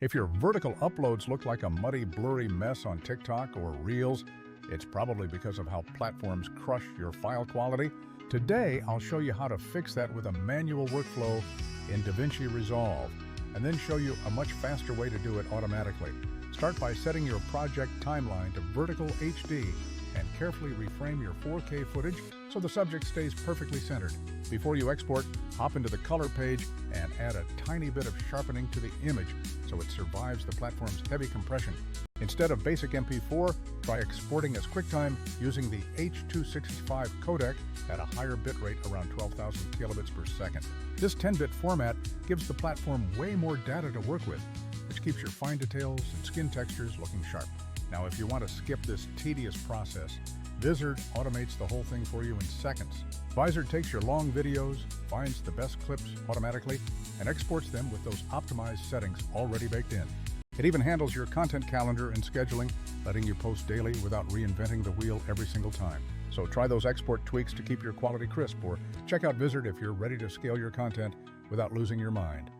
If your vertical uploads look like a muddy, blurry mess on TikTok or Reels, it's probably because of how platforms crush your file quality. Today, I'll show you how to fix that with a manual workflow in DaVinci Resolve, and then show you a much faster way to do it automatically. Start by setting your project timeline to vertical HD and carefully reframe your 4K footage so the subject stays perfectly centered. Before you export, hop into the color page and add a tiny bit of sharpening to the image so it survives the platform's heavy compression. Instead of basic MP4, try exporting as QuickTime using the H.265 codec at a higher bitrate around 12,000 kilobits per second. This 10-bit format gives the platform way more data to work with, which keeps your fine details and skin textures looking sharp. Now, if you want to skip this tedious process, Vizard automates the whole thing for you in seconds. Vizard takes your long videos, finds the best clips automatically, and exports them with those optimized settings already baked in. It even handles your content calendar and scheduling, letting you post daily without reinventing the wheel every single time. So try those export tweaks to keep your quality crisp, or check out Vizard if you're ready to scale your content without losing your mind.